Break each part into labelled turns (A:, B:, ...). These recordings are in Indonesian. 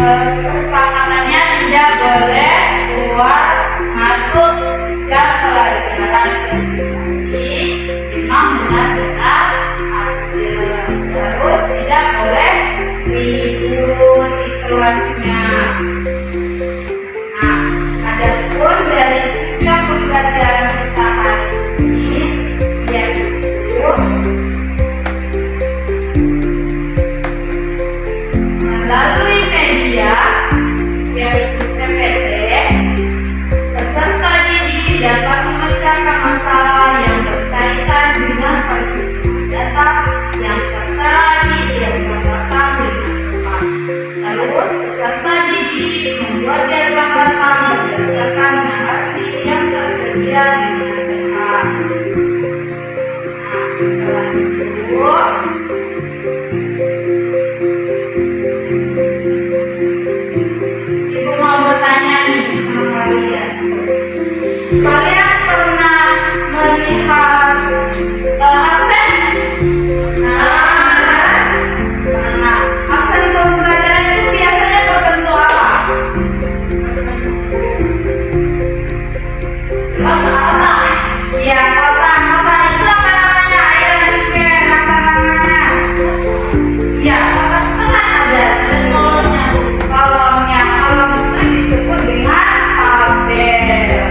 A: kesepakatannya tidak boleh keluar masuk jam pelajaran. Jadi memang benar-benar adil. Terus tidak boleh ribut di kelasnya. Nah, adapun dari jam pembelajaran kita hari ini yaitu melalui media yaitu PPT, peserta didik dapat memecahkan masalah yang berkaitan dengan perhitungan data yang tertera di diagram belakang dengan tepat. Terus peserta didik membuat diagram belakang berdasarkan narasi yang tersedia dengan tepat. Nah, setelah itu Ibu mau bertanya nih sama kalian. Kalian pernah melihat absen? Nah, absen pembelajaran itu biasanya berbentuk apa? Kotak. Ya, kotak. Kotak itu apa namanya? Ayo lanjutkan. Apa namanya? Ya, kotak itu kan ada kolomnya. Kolom itu disebut dengan tabel.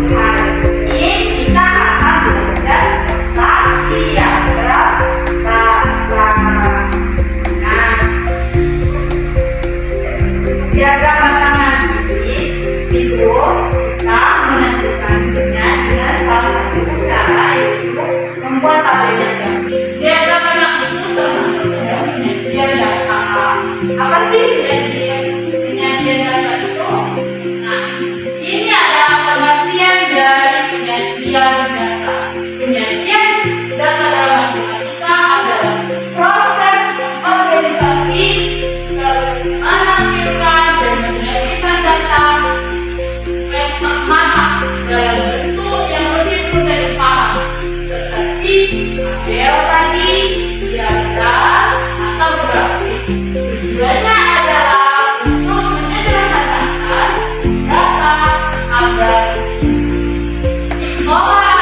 A: Hari ini kita akan belajar tentang diagram belakang. Nah, diagram belakang ini itu kita menentukannya dengan salah satu cara yaitu membuat tabel diagram. Diagram belakang itu termasuk dalam penyajian data. Apa sih penyajian data itu? Nah, ini adalah pengertian dari penyajian data. Penyajian data dalam matematika adalah proses organisasi terus menampilkan dan menyajikan data dalam bentuk yang lebih mudah dipahami seperti tabel tadi, diagram atau grafik. Tujuannya adalah untuk menyederhanakan data agar mengolah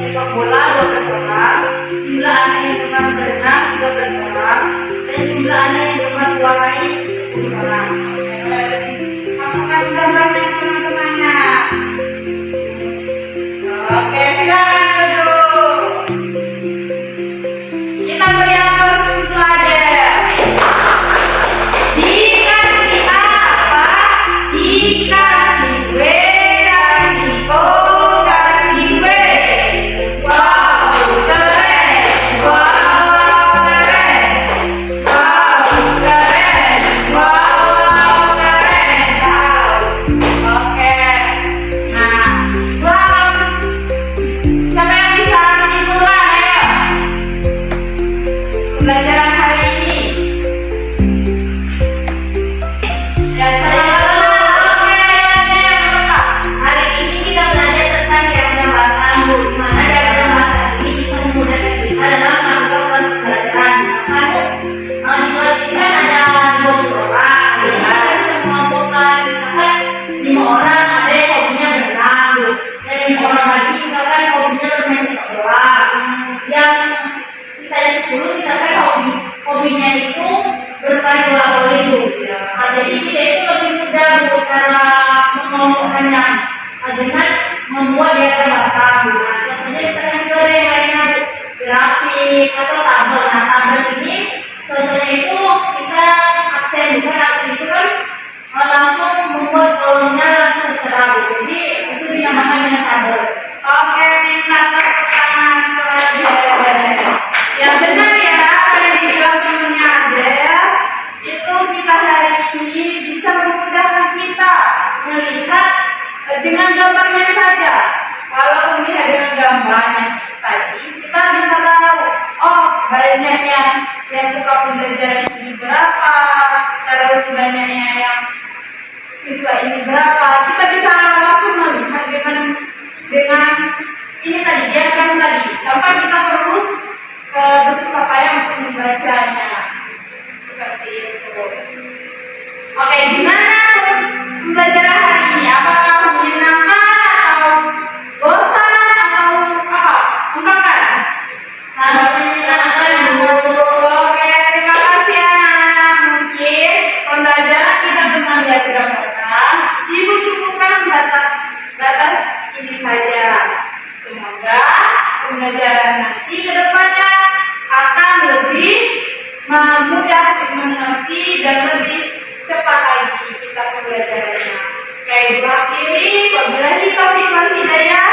A: sepak bola 12 orang, jumlah anak yang gemar berenang 13 orang, dan jumlah anak yang gemar mewarnai 10 orang. Apakah gambarnya teman-temannya? Oke, silakan duduk. Kita beri aplaus untuk Adel. Dikasih apa? Dikasih W, kasih O, kasih W. Wow, keren. Wow, keren. Wow, keren. Wow, keren. Wow. Oke. Nah, wow. Siapa yang bisa dimulai? Ayo. Pembelajaran hari ini. Ya, hari ini kita belajar tentang diagram batang, di mana diagram batang ini bisa memudahkan kita dalam melakukan proses pembelajaran. Misalkan di kelas ini kan ada 20 orang, jadi kita bisa mengelompokkan misalkan 5 orang ada yang hobinya berenang, dan 5 orang lagi misalkan hobinya bermain sepak bola, yang sisanya 10 misalkan hobinya itu bermain bola voli. Nah, jadi kita itu lebih mudah cara mengelompokkannya dengan membuat diagram batang. Nah, contohnya misalnya kita ada yang lainnya grafik atau tabel. Nah, tabel ini contohnya itu kita absen, bukan absen itu kan langsung membuat kolomnya langsung terang. Jadi itu dinamakan dengan tabel. Oke, minta tepuk tangan kepada yang benar ya, apa yang dibilang temennya Adel. Itu kita hari ini bisa memudahkan kita melihat dengan gambarnya saja. Kalau melihat dengan gambarnya tadi, kita bisa tahu, oh banyaknya yang suka pembelajaran ini berapa, terus banyaknya yang siswa ini berapa. Kita bisa langsung melihat dengan ini tadi, diagram tadi, tanpa kita perlu bersusah payah untuk membacanya. Seperti itu. Oke, gimana pembelajaran hari ini? Apakah menyenangkan atau bosan atau apa? Ungkapkan. Menyenangkan. Oke, terima kasih anak-anak. Mungkin pembelajaran kita tentang diagram batang Ibu cukupkan batas ini saja. Semoga pembelajaran nanti ke depannya akan lebih mudah mengerti dan lebih cepat lagi kita pembelajarannya. Baik, wabillahi taufiq wal hidayah.